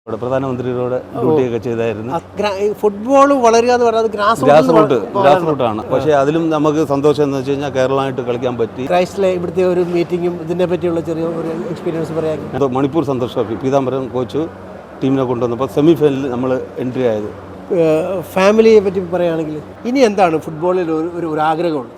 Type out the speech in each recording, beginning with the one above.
പ്രധാനമന്ത്രിയോട് ഡ്യൂട്ടിയൊക്കെ ചെയ്തായിരുന്നു. ഫുട്ബോൾ വളരുക എന്ന് പറയുന്നത് ഗ്രാസ് റൂട്ടാണ്. പക്ഷേ അതിലും നമുക്ക് സന്തോഷം എന്ന് വെച്ച് കഴിഞ്ഞാൽ കേരളമായിട്ട് കളിക്കാൻ പറ്റി. ക്രൈസ്റ്റിലെ ഇവിടുത്തെ ഒരു മീറ്റിങ്ങും ഇതിനെ പറ്റിയുള്ള ചെറിയ ഒരു എക്സ്പീരിയൻസ് പറയാം. മണിപ്പൂർ സന്തോഷ് ട്രോഫി പീതാംബരം കോച്ച് ടീമിനെ കൊണ്ടുവന്നപ്പോൾ സെമി ഫൈനലിൽ നമ്മൾ എൻട്രി ആയത്. ഫാമിലിയെ പറ്റി പറയുകയാണെങ്കിൽ ഇനി എന്താണ് ഫുട്ബോളിൽ ഒരു ആഗ്രഹമുണ്ട്?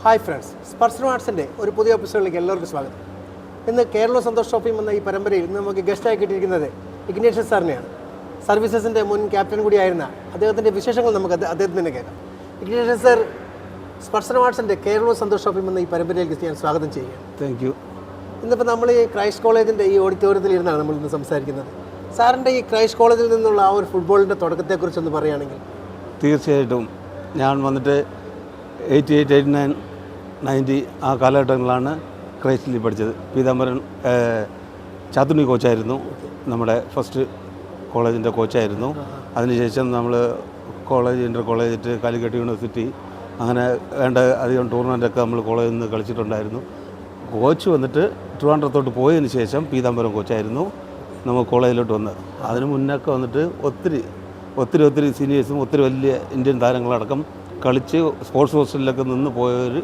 ഹായ് ഫ്രണ്ട്സ്, സ്പർശന ആർട്സിൻ്റെ ഒരു പുതിയ എപ്പിസോഡിലേക്ക് എല്ലാവർക്കും സ്വാഗതം. ഇന്ന് കേരള സന്തോഷ് ട്രോഫി എന്ന ഈ പരമ്പരയിൽ ഇന്ന് നമുക്ക് ഗസ്റ്റായി കിട്ടിയിരിക്കുന്നത് ഇഗ്നേഷ്യസ് സാറിനെയാണ്. സർവീസസിൻ്റെ മുൻ ക്യാപ്റ്റൻ കൂടിയായിരുന്ന അദ്ദേഹത്തിൻ്റെ വിശേഷങ്ങൾ നമുക്ക് അദ്ദേഹത്തിന് തന്നെ കേൾക്കാം. ഇഗ്നേഷ്യസ് സാർ, സ്പർശന ആർട്സിൻ്റെ കേരള സന്തോഷ് ട്രോഫി എന്ന ഈ പരമ്പരയിലേക്ക് ഞാൻ സ്വാഗതം ചെയ്യുകയാണ്. Thank you. ഇന്നിപ്പോൾ നമ്മൾ ഈ ക്രൈസ്റ്റ് കോളേജിൻ്റെ ഈ ഓഡിറ്റോറിയത്തിൽ ഇരുന്നാണ് നമ്മളിന്ന് സംസാരിക്കുന്നത്. സാറിൻ്റെ ഈ ക്രൈസ്റ്റ് കോളേജിൽ നിന്നുള്ള ആ ഒരു ഫുട്ബോളിൻ്റെ തുടക്കത്തെക്കുറിച്ചൊന്ന് പറയുകയാണെങ്കിൽ. തീർച്ചയായിട്ടും ഞാൻ വന്നിട്ട് 88, 89, 90 ആ കാലഘട്ടങ്ങളിലാണ് ക്രൈസ്റ്റിൽ പഠിച്ചത്. പീതാംബരൻ ചാത്തുണ്ണി കോച്ചായിരുന്നു, നമ്മുടെ ഫസ്റ്റ് കോളേജിൻ്റെ കോച്ചായിരുന്നു. അതിനുശേഷം നമ്മൾ കോളേജ്, ഇൻ്റർ കോളേജ്, കാലിക്കറ്റ് യൂണിവേഴ്സിറ്റി, അങ്ങനെ വേണ്ട അധികം ടൂർണമെൻറ്റൊക്കെ നമ്മൾ കോളേജിൽ നിന്ന് കളിച്ചിട്ടുണ്ടായിരുന്നു. കോച്ച് വന്നിട്ട് ട്രിവാൻഡ്രത്തോട്ട് പോയതിന് ശേഷം പീതാംബരം കോച്ചായിരുന്നു നമ്മൾ കോളേജിലോട്ട് വന്നത്. അതിന് മുന്നൊക്കെ വന്നിട്ട് ഒത്തിരി സീനിയേഴ്സും ഒത്തിരി വലിയ ഇന്ത്യൻ താരങ്ങളടക്കം കളിച്ച് സ്പോർട്സ് ഹോസ്റ്റലിലൊക്കെ നിന്ന് പോയവർ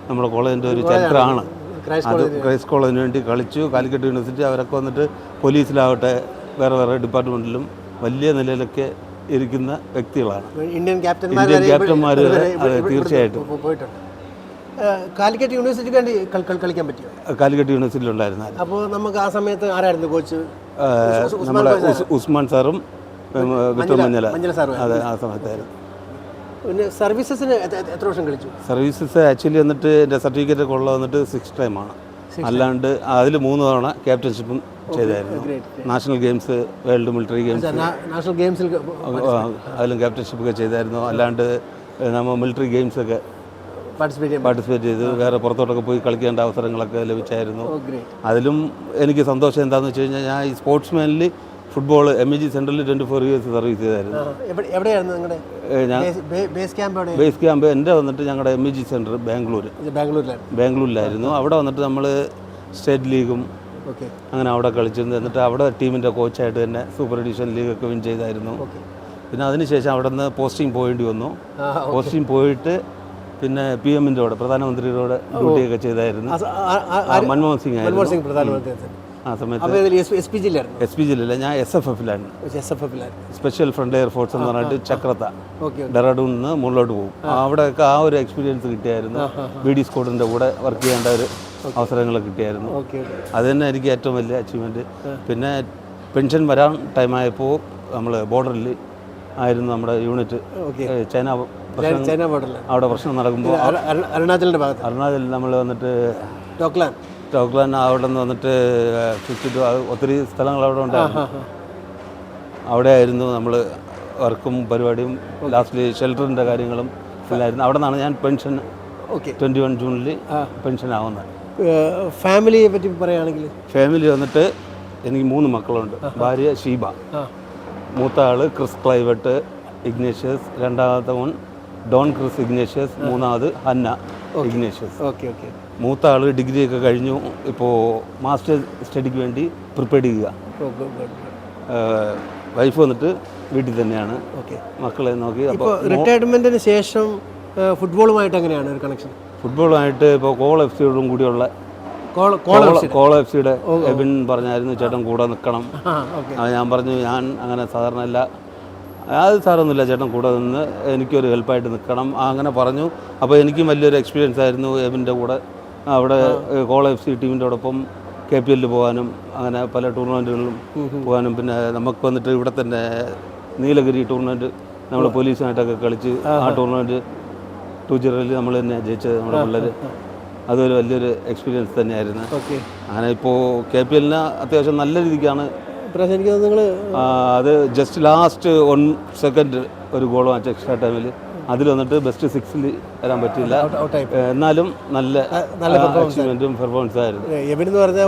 നമ്മുടെ കോളേജിൻ്റെ ഒരു ചരിത്രമാണ്. അത് ക്രൈസ്റ്റ് കോളേജിന് വേണ്ടി കളിച്ചു. കാലിക്കറ്റ് യൂണിവേഴ്സിറ്റി അവരൊക്കെ വന്നിട്ട് പോലീസിലാവട്ടെ വേറെ ഡിപ്പാർട്ട്മെൻറ്റിലും വലിയ നിലയിലൊക്കെ ഇരിക്കുന്ന വ്യക്തികളാണ്. ഇന്ത്യൻ ക്യാപ്റ്റന്മാർ. അതെ, തീർച്ചയായിട്ടും. കാലിക്കറ്റ് യൂണിവേഴ്സിറ്റിക്ക് വേണ്ടി കളിക്കാൻ പറ്റിയോ? കാലിക്കറ്റ് യൂണിവേഴ്സിറ്റിയിലുണ്ടായിരുന്നു. അപ്പോൾ നമുക്ക് ആ സമയത്ത് ആരായിരുന്നു കോച്ച്? നമ്മുടെ ഉസ്മാൻ സാറും വിക്രം മഞ്ഞല. അതെ, ആ സമയത്തായിരുന്നു. പിന്നെ സർവീസസിന് എത്ര വർഷം കളിച്ചു? സർവീസസ് ആക്ച്വലി വന്നിട്ട് എൻ്റെ സർട്ടിഫിക്കറ്റ് കൊള്ള വന്നിട്ട് 6 ടൈമാണ്. അല്ലാണ്ട് അതിൽ 3 തവണ ക്യാപ്റ്റൻഷിപ്പും ചെയ്തായിരുന്നു. National games, world military games, national ഗെയിംസിൽ അതിലും ക്യാപ്റ്റൻഷിപ്പൊക്കെ ചെയ്തായിരുന്നു. അല്ലാണ്ട് നമ്മൾ മിലിറ്ററി ഗെയിംസൊക്കെ പാർട്ടിസിപ്പേറ്റ് ചെയ്ത് വേറെ പുറത്തോട്ടൊക്കെ പോയി കളിക്കേണ്ട അവസരങ്ങളൊക്കെ ലഭിച്ചായിരുന്നു. അതിലും എനിക്ക് സന്തോഷം എന്താണെന്ന് വെച്ച് കഴിഞ്ഞാൽ ഞാൻ ഈ സ്പോർട്സ്മാനിൽ ഫുട്ബോൾ MEG സെൻട്രലിൽ 24 ഇയേഴ്സ് സർവീസ് ചെയ്തായിരുന്നു. എവിടെയായിരുന്നു നിങ്ങളുടെ ബേസ് ക്യാമ്പ്? എൻ്റെ വന്നിട്ട് ഞങ്ങളുടെ MEG സെൻറ്റർ ബാംഗ്ലൂരിലായിരുന്നു. അവിടെ വന്നിട്ട് നമ്മൾ സ്റ്റേറ്റ് ലീഗും അങ്ങനെ അവിടെ കളിച്ചിരുന്നു. എന്നിട്ട് അവിടെ ടീമിൻ്റെ കോച്ചായിട്ട് തന്നെ സൂപ്പർ എഡിഷൻ ലീഗൊക്കെ വിൻ ചെയ്തായിരുന്നു. പിന്നെ അതിനുശേഷം അവിടെ നിന്ന് പോസ്റ്റിംഗ് പോകേണ്ടി വന്നു. പോസ്റ്റിംഗ് പോയിട്ട് പിന്നെ PM-ൻ്റെ കൂടെ, പ്രധാനമന്ത്രിയുടെ ഡ്യൂട്ടിയൊക്കെ ചെയ്തായിരുന്നു. മൻമോഹൻ സിംഗ് ആയിരുന്നു ആ സമയത്ത്. SPG-യിലല്ല, ഞാൻ SFF-ലാണ്. സ്പെഷ്യൽ ഫ്രണ്ടിയർ ഫോഴ്സ് എന്ന് പറഞ്ഞിട്ട് ചക്രത്ത, ഡെറാഡൂണിൽ നിന്ന് മുകളിലോട്ട് പോകും. അവിടെയൊക്കെ ആ ഒരു എക്സ്പീരിയൻസ് കിട്ടിയായിരുന്നു. BD സ്ക്വാഡിൻ്റെ കൂടെ വർക്ക് ചെയ്യേണ്ട ഒരു അവസരങ്ങളൊക്കെ കിട്ടിയായിരുന്നു. അത് തന്നെ എനിക്ക് ഏറ്റവും വലിയ അച്ചീവ്മെൻറ്റ്. പിന്നെ പെൻഷൻ വരാൻ ടൈമായപ്പോൾ നമ്മൾ ബോർഡറിൽ ആയിരുന്നു നമ്മുടെ യൂണിറ്റ്. ചൈന അവിടെ പ്രശ്നം നടക്കുമ്പോൾ അരുണാചലിൽ നമ്മൾ വന്നിട്ട് ടോക്ലാൻ അവിടെ നിന്ന് വന്നിട്ട് 52 ഒത്തിരി സ്ഥലങ്ങൾ അവിടെ ഉണ്ടായിരുന്നു. അവിടെ ആയിരുന്നു നമ്മൾ വർക്കും പരിപാടിയും. ലാസ്റ്റിൽ ഷെൽട്ടറിൻ്റെ കാര്യങ്ങളും എല്ലായിരുന്നു. അവിടെ നിന്നാണ് ഞാൻ പെൻഷൻ 21 ജൂണിൽ പെൻഷൻ ആവുന്നത്. ഫാമിലിയെ പറ്റി പറയുകയാണെങ്കിൽ, ഫാമിലി വന്നിട്ട് എനിക്ക് 3 മക്കളുണ്ട്. ഭാര്യ ഷീബ, മൂത്ത ആൾ ക്രിസ് ക്ലൈവറ്റ് ഇഗ്നേഷ്യസ്, രണ്ടാമത്തെ മോൻ ഡോൺ ക്രിസ് ഇഗ്നേഷ്യസ്, മൂന്നാമത് ഹന്ന ഇഗ്നേഷ്യസ്. മൂത്ത ആൾ ഡിഗ്രിയൊക്കെ കഴിഞ്ഞു, ഇപ്പോൾ മാസ്റ്റർ സ്റ്റഡിക്ക് വേണ്ടി പ്രിപ്പയർ ചെയ്യുക. വൈഫ് വന്നിട്ട് വീട്ടിൽ തന്നെയാണ്, മക്കളെ നോക്കി. അപ്പോൾ റിട്ടയർമെൻറ്റിന് ശേഷം ഫുട്ബോളുമായിട്ട് എങ്ങനെയാണ് ഒരു കണക്ഷൻ? ഫുട്ബോളുമായിട്ട് ഇപ്പോൾ കോൾ FC-യോടും കൂടിയുള്ള കോൾ FC-യുടെ എബിൻ പറഞ്ഞായിരുന്നു ചേട്ടൻ കൂടെ നിൽക്കണം. ഞാൻ പറഞ്ഞു ഞാൻ അങ്ങനെ സാധാരണ അല്ല, അത് സാറൊന്നുമില്ല, ചേട്ടൻ കൂടെ നിന്ന് എനിക്കൊരു ഹെൽപ്പായിട്ട് നിൽക്കണം അങ്ങനെ പറഞ്ഞു. അപ്പോൾ എനിക്കും വലിയൊരു എക്സ്പീരിയൻസ് ആയിരുന്നു എബിൻ്റെ കൂടെ അവിടെ കോൾ FC ടീമിൻ്റെയോടൊപ്പം KPL പോകാനും അങ്ങനെ പല ടൂർണമെൻറ്റുകളിലും പോകാനും. പിന്നെ നമുക്ക് വന്നിട്ട് ഇവിടെ തന്നെ നീലഗിരി ടൂർണമെൻറ്റ് നമ്മൾ പോലീസുമായിട്ടൊക്കെ കളിച്ച് ആ ടൂർണമെൻറ്റ് 2-0 നമ്മൾ തന്നെ ജയിച്ചത് നമ്മുടെ പിള്ളേർ. അതൊരു വലിയൊരു എക്സ്പീരിയൻസ് തന്നെയായിരുന്നു. അങ്ങനെ ഇപ്പോൾ KPL അത്യാവശ്യം നല്ല രീതിക്കാണ്. അത് ജസ്റ്റ് ലാസ്റ്റ് 1 സെക്കൻഡ് ഒരു ഗോൾ വാങ്ങിച്ച എക്സ്ട്രാ ടൈമിൽ അതിൽ വന്നിട്ട് ബെസ്റ്റ് 6-ൽ വരാൻ പറ്റില്ല. എന്നാലും നല്ല അച്ചീവ്മെൻറ്റും പെർഫോമൻസ് ആയിരുന്നു.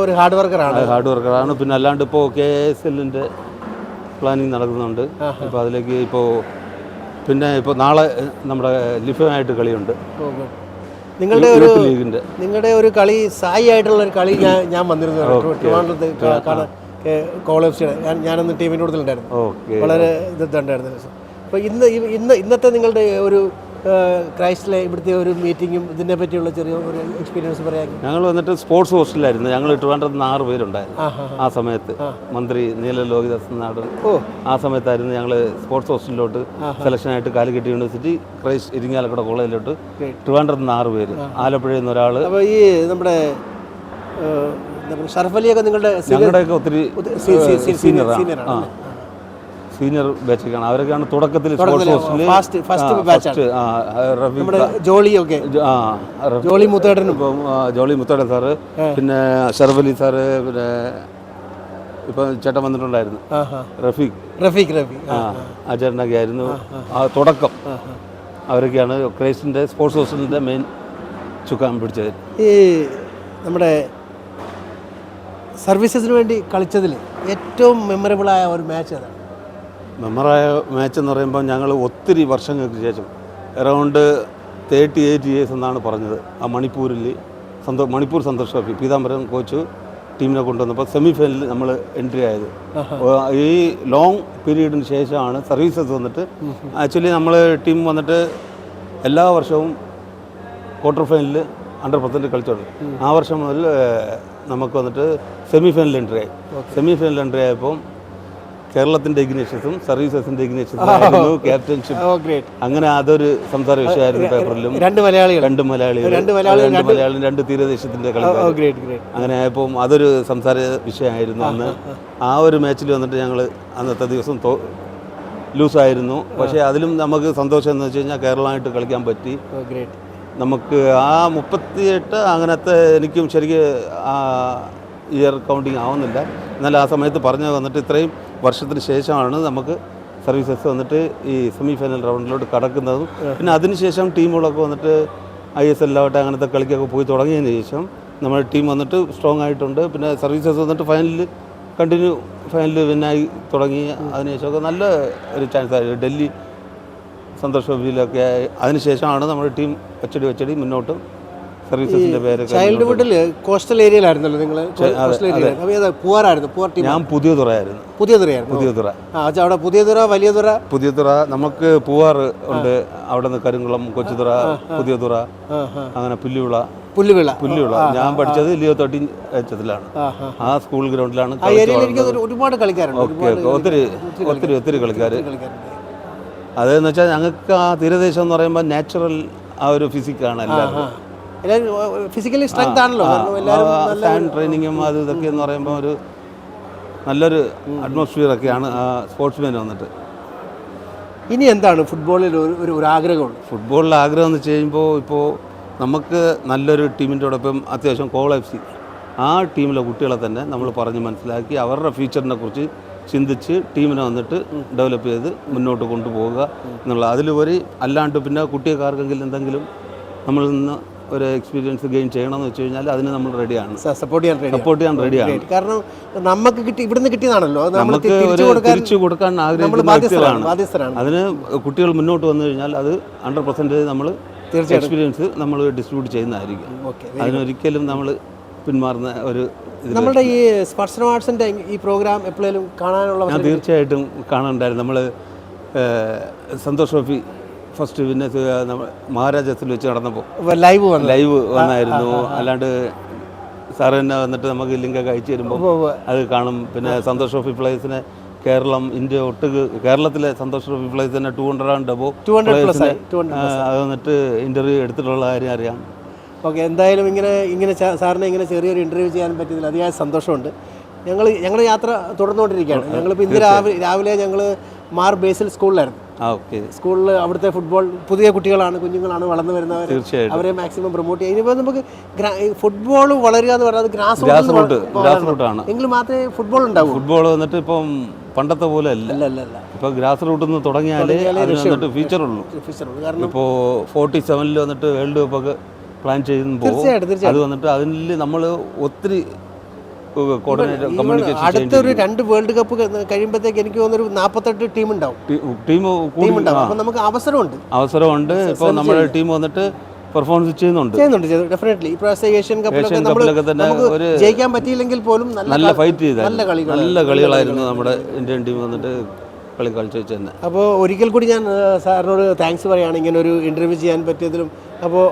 ഒരു ഹാർഡ് വർക്കറാണ്. പിന്നെ അല്ലാണ്ട് ഇപ്പോൾ KSL-ൻ്റെ പ്ലാനിങ് നടക്കുന്നുണ്ട്. ഇപ്പോൾ അതിലേക്ക് പിന്നെ നാളെ നമ്മുടെ ലിഫുമായിട്ട് കളിയുണ്ട്. നിങ്ങളുടെ ഒരു കളി സായി ആയിട്ടുള്ള ഒരു കളി ഞാൻ വന്നിരുന്നു ട്രിവാൻഡ്രത്ത് കാണാൻ. കോളേജ് ഞാനന്ന് ടീമിൻ്റെ കൂടുതലുണ്ടായിരുന്നു. വളരെ ഇതുണ്ടായിരുന്നു. അപ്പോൾ ഇന്നത്തെ നിങ്ങളുടെ ഒരു ക്രൈസ്റ്റിലെ ഇവിടുത്തെ ഒരു മീറ്റിങ്ങും ഇതിനെ പറ്റിയുള്ള ചെറിയ ഒരു എക്സ്പീരിയൻസ് പറയാം. ഞങ്ങൾ വന്നിട്ട് സ്പോർട്സ് ഹോസ്റ്റലിലായിരുന്നു. ഞങ്ങൾ ട്രിവാൻഡ്രത്ത് 6 പേരുണ്ടായിരുന്നു ആ സമയത്ത്. മന്ത്രി നീല ലോഹിദാസ് നാടൻ ആ സമയത്തായിരുന്നു ഞങ്ങൾ സ്പോർട്സ് ഹോസ്റ്റലിലോട്ട് സെലക്ഷനായിട്ട് കാലിക്കറ്റ് യൂണിവേഴ്സിറ്റി ക്രൈസ്റ്റ് ഇരിങ്ങാലക്കുട കോളേജിലോട്ട് ട്രിവാൻഡ്രത്ത് 6 പേര്, ആലപ്പുഴയിൽ നിന്ന് ഒരാൾ. അപ്പോൾ ഈ നമ്മുടെ ഷറഫലിയൊക്കെ ഞങ്ങളുടെയൊക്കെ ഒത്തിരി സീനിയറാണ്, സീനിയർ ബാച്ചൊക്കെയാണ്. അവരൊക്കെയാണ് തുടക്കത്തിൽ സ്പോർട്സ് ഹോസ്റ്റലിൽ ജോളി മുത്തേടൻ സാറ്, പിന്നെ ഷറഫലി സാറ്, പിന്നെ ഇപ്പം ചേട്ടൻ വന്നിട്ടുണ്ടായിരുന്നു റഫീഖ് ആ ചേട്ടനൊക്കെ ആയിരുന്നു ആ തുടക്കം. അവരൊക്കെയാണ് ക്രൈസ്റ്റിൻ്റെ സ്പോർട്സ് ഹോസ്റ്റലിൻ്റെ മെയിൻ ചുക്കാൻ പിടിച്ചത്. ഈ നമ്മുടെ സർവീസസിന് വേണ്ടി കളിച്ചതിൽ ഏറ്റവും മെമ്മറബിളായ ഒരു മാച്ച് അതാണ്. മെമ്മറായ മാച്ച് എന്ന് പറയുമ്പോൾ ഞങ്ങൾ ഒത്തിരി വർഷങ്ങൾക്ക് ശേഷം അറൗണ്ട് 38 ഇയേഴ്സ് എന്നാണ് പറഞ്ഞത്. ആ മണിപ്പൂരിൽ മണിപ്പൂർ സന്തോഷ് ട്രോഫി പീതാംബരൻ കോച്ച് ടീമിനെ കൊണ്ടുവന്നപ്പോൾ സെമി ഫൈനലിൽ നമ്മൾ എൻട്രി ആയത്. ഈ ലോങ് പീരീഡിന് ശേഷമാണ് സർവീസസ് വന്നിട്ട്. ആക്ച്വലി നമ്മൾ ടീം വന്നിട്ട് എല്ലാ വർഷവും ക്വാർട്ടർ ഫൈനലിൽ 100% കളിച്ചോണ്ട് ആ വർഷം മുതൽ നമുക്ക് വന്നിട്ട് സെമി ഫൈനൽ എൻട്രി ആയി. സെമി ഫൈനൽ എൻട്രി ആയപ്പോൾ കേരളത്തിൻ്റെ ഇഗ്നേഷ്യസും സർവീസസിൻ്റെ ഇഗ്നേഷ്യസും ആയിരുന്നു ക്യാപ്റ്റൻഷിപ്പ്. അങ്ങനെ അതൊരു സംസാര വിഷയമായിരുന്നു പേപ്പറിലും. രണ്ട് മലയാളികളും 2 തീരദേശത്തിൻ്റെ കളി. അങ്ങനെ ആയപ്പോൾ അതൊരു സംസാര വിഷയമായിരുന്നു അന്ന്. ആ ഒരു മാച്ചിൽ വന്നിട്ട് ഞങ്ങൾ അന്നത്തെ ദിവസം ലൂസായിരുന്നു. പക്ഷേ അതിലും നമുക്ക് സന്തോഷം എന്ന് വെച്ച് കഴിഞ്ഞാൽ കേരളമായിട്ട് കളിക്കാൻ പറ്റി. നമുക്ക് ആ 38 അങ്ങനത്തെ എനിക്കും ശരിക്കും ഇയർ കൗണ്ടിങ് ആവുന്നില്ല. എന്നാൽ ആ സമയത്ത് പറഞ്ഞു വന്നിട്ട് ഇത്രയും വർഷത്തിന് ശേഷമാണ് നമുക്ക് സർവീസസ് വന്നിട്ട് ഈ സെമി ഫൈനൽ റൗണ്ടിലോട്ട് കടക്കുന്നതും. പിന്നെ അതിനുശേഷം ടീമുകളൊക്കെ വന്നിട്ട് ISL അങ്ങനത്തെ കളിക്കൊക്കെ പോയി തുടങ്ങിയതിന് ശേഷം നമ്മുടെ ടീം വന്നിട്ട് സ്ട്രോങ് ആയിട്ടുണ്ട്. പിന്നെ സർവീസസ് വന്നിട്ട് ഫൈനലിൽ വിന്നായി തുടങ്ങി. അതിനുശേഷമൊക്കെ നല്ല ഒരു ചാൻസ് ആയിരുന്നു. ഡൽഹി സന്തോഷ് ട്രോഫിയിലൊക്കെ അതിനുശേഷമാണ് നമ്മുടെ ടീം വെച്ചടി മുന്നോട്ട് സർവീസസിന്റെ പേര്. ചൈൽഡ്ഹുഡിൽ കോസ്റ്റൽ ഏരിയയിലായിരുന്നല്ലോ നിങ്ങൾ? ഞാൻ പുതിയതുറയായിരുന്നു. അവിടെ പുതിയതുറ നമുക്ക് പൂവാർ ഉണ്ട്. അവിടെ നിന്ന് കരിങ്കുളം, കൊച്ചുതുറ, പുതിയതുറ, അങ്ങനെ പുല്ലുവിള. ഞാൻ പഠിച്ചത് ലിയോ 13 HSലാണ്. ആ സ്കൂൾ ഗ്രൗണ്ടിലാണ്. ഒരുപാട് കളിക്കാരുണ്ട്. ഒത്തിരി കളിക്കാർ. അതെന്ന് വെച്ചാൽ ഞങ്ങൾക്ക് ആ തീരദേശം എന്ന് പറയുമ്പോൾ നാച്ചുറൽ ആ ഒരു ഫിസിക്കാണ് എല്ലാവരും. ഫിസിക്കലി സ്ട്രെങ്ത് ആണല്ലോ. സ്റ്റാൻഡ് ട്രെയിനിങ്ങും അത് ഇതൊക്കെ എന്ന് പറയുമ്പോൾ ഒരു നല്ലൊരു അറ്റ്മോസ്ഫിയറൊക്കെയാണ് ആ സ്പോർട്സ്മാൻ വന്നിട്ട്. ഇനി എന്താണ് ഫുട്ബോളിൽ ഒരു ആഗ്രഹമുണ്ട്? ഫുട്ബോളിൽ ആഗ്രഹം എന്ന് വെച്ച് കഴിയുമ്പോൾ ഇപ്പോൾ നമുക്ക് നല്ലൊരു ടീമിൻ്റെയോടൊപ്പം അത്യാവശ്യം കോൾ FC ആ ടീമിലെ കുട്ടികളെ തന്നെ നമ്മൾ പറഞ്ഞ് മനസ്സിലാക്കി അവരുടെ ഫ്യൂച്ചറിനെ കുറിച്ച് ചിന്തിച്ച് ടീമിനെ വന്നിട്ട് ഡെവലപ്പ് ചെയ്ത് മുന്നോട്ട് കൊണ്ടുപോവുക എന്നുള്ള. അതിലുപരി അല്ലാണ്ട് പിന്നെ കുട്ടികൾക്കാർക്കെങ്കിലും എന്തെങ്കിലും നമ്മളിൽ നിന്ന് ഒരു എക്സ്പീരിയൻസ് ഗെയിൻ ചെയ്യണമെന്ന് വെച്ച് കഴിഞ്ഞാൽ അതിന് നമ്മൾ റെഡിയാണ്, സപ്പോർട്ട് ചെയ്യാൻ റെഡിയാണ്. കാരണം നമുക്ക് ഇവിടുന്ന് കിട്ടിയതാണല്ലോ, നമുക്ക് തിരിച്ചു കൊടുക്കാൻ ആഗ്രഹിക്കുന്ന വ്യക്തികളാണ്. അതിന് കുട്ടികൾ മുന്നോട്ട് വന്നു കഴിഞ്ഞാൽ അത് 100% നമ്മൾ എക്സ്പീരിയൻസ് നമ്മൾ ഡിസ്ട്രിബ്യൂട്ട് ചെയ്യുന്നതായിരിക്കും. അതിനൊരിക്കലും നമ്മൾ പിന്മാറുന്ന ഒരു നമ്മുടെ ഈ സ്പർശന ആർട്സിൻ്റെ ഈ പ്രോഗ്രാം എപ്പോഴും കാണാനുള്ള ഞാൻ തീർച്ചയായിട്ടും കാണാനുണ്ടായിരുന്നു. നമ്മൾ സന്തോഷ് ട്രോഫി ഫസ്റ്റ് പിന്നെ മഹാരാജാസിൽ വെച്ച് നടന്നപ്പോൾ ലൈവ് വന്നായിരുന്നു. അല്ലാണ്ട് സാറ് തന്നെ വന്നിട്ട് നമുക്ക് ലിങ്കൊക്കെ അയച്ചു തരുമ്പോൾ അത് കാണും. പിന്നെ സന്തോഷ് ട്രോഫി പ്ലേയേഴ്സിനെ ഇന്ത്യ കേരളത്തിലെ സന്തോഷ് ട്രോഫി പ്ലേയേഴ്സിനെ 200 and above അത് വന്നിട്ട് ഇൻ്റർവ്യൂ എടുത്തിട്ടുള്ള കാര്യം അറിയാം. ഓക്കെ, എന്തായാലും ഇങ്ങനെ സാറിനെ ഇങ്ങനെ ചെറിയൊരു ഇൻ്റർവ്യൂ ചെയ്യാൻ പറ്റിയതിൽ അതിയായ സന്തോഷമുണ്ട്. ഞങ്ങൾ യാത്ര തുടർന്നുകൊണ്ടിരിക്കുകയാണ്. ഞങ്ങളിപ്പോൾ ഇന്ന് രാവിലെ ഞങ്ങൾ മാർ ബേസിൽ സ്കൂളിലായിരുന്നു. സ്കൂളിൽ അവിടുത്തെ പുതിയ കുഞ്ഞുങ്ങളാണ് വളർന്നു വരുന്നവർ. അവരെ മാക്സിമം പ്രൊമോട്ട് ചെയ്യുക. ഇനിയിപ്പോൾ നമുക്ക് ഫുട്ബോൾ വളരുക എന്ന് പറയുന്നത് ഗ്രാസ് റൂട്ടാണ്. എങ്കിൽ മാത്രമേ ഫുട്ബോൾ ഉണ്ടാവൂ. ഫുട്ബോൾ വന്നിട്ട് ഇപ്പം പണ്ടത്തെ പോലെ അല്ല. ഇപ്പോൾ ഗ്രാസ് റൂട്ടിൽ നിന്ന് തുടങ്ങിയാലേ വന്നിട്ട് ഫ്യൂച്ചറുള്ളൂ. കാരണം ഇപ്പോൾ 47 വന്നിട്ട് വേൾഡ് കപ്പൊക്കെ പ്ലാൻ ചെയ്യുമ്പോൾ അത് വന്നിട്ട് അതിൽ നമ്മൾ കോർഡിനേറ്റ് കമ്മ്യൂണിക്കേഷൻ അടുത്തൊരു 2 വേൾഡ് കപ്പ് കഴിയുമ്പോഴത്തേക്ക് എനിക്ക് തോന്നുന്നൊരു 48 ടീം ഉണ്ടാവും. ടീം അപ്പോൾ നമുക്ക് അവസരമുണ്ട്. ഇപ്പോൾ നമ്മുടെ ടീം വന്നിട്ട് പെർഫോമൻസ് ചെയ്യുന്നുണ്ട്. ഡെഫിനറ്റ്ലി. ഇപ്രാവശ്യം ഏഷ്യൻ കപ്പിലൊക്കെ നമുക്ക് ജയിക്കാൻ പറ്റിയില്ലെങ്കിൽ പോലും നല്ല ഫൈറ്റ് ചെയ്ത നല്ല കളികളായിരുന്നു നമ്മുടെ ഇന്ത്യൻ ടീം വന്നിട്ട് കളിച്ചു തന്നെ. അപ്പോൾ ഒരിക്കൽ കൂടി ഞാൻ സാറിനോട് താങ്ക്സ് പറയുകയാണ് ഇങ്ങനെ ഒരു ഇൻ്റർവ്യൂ ചെയ്യാൻ പറ്റിയതിലും. അപ്പോൾ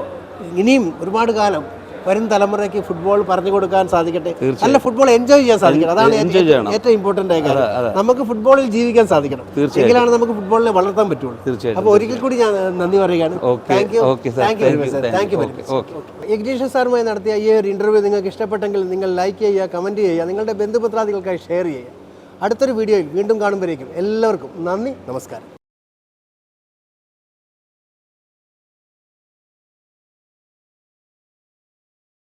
ഇനിയും ഒരുപാട് കാലം വരും തലമുറയ്ക്ക് ഫുട്ബോൾ പറഞ്ഞു കൊടുക്കാൻ സാധിക്കട്ടെ, നല്ല ഫുട്ബോൾ എൻജോയ് ചെയ്യാൻ സാധിക്കണം. അതാണ് ഏറ്റവും ഇമ്പോർട്ടൻ്റ് ആയ കാര്യം. നമുക്ക് ഫുട്ബോളിൽ ജീവിക്കാൻ സാധിക്കണം, എങ്കിലാണ് നമുക്ക് ഫുട്ബോളിനെ വളർത്താൻ പറ്റുള്ളൂ. അപ്പോൾ ഒരിക്കൽ കൂടി ഞാൻ നന്ദി പറയുകയാണ്. Thank you very much. Ignatius സാറുമായി നടത്തിയ ഈ ഒരു ഇൻ്റർവ്യൂ നിങ്ങൾക്ക് ഇഷ്ടപ്പെട്ടെങ്കിൽ നിങ്ങൾ ലൈക്ക് ചെയ്യുക, കമൻറ്റ് ചെയ്യുക, നിങ്ങളുടെ ബന്ധുപത്രാദികൾക്കായി ഷെയർ ചെയ്യുക. അടുത്തൊരു വീഡിയോയിൽ വീണ്ടും കാണുമ്പോഴേക്കും എല്ലാവർക്കും നന്ദി, നമസ്കാരം.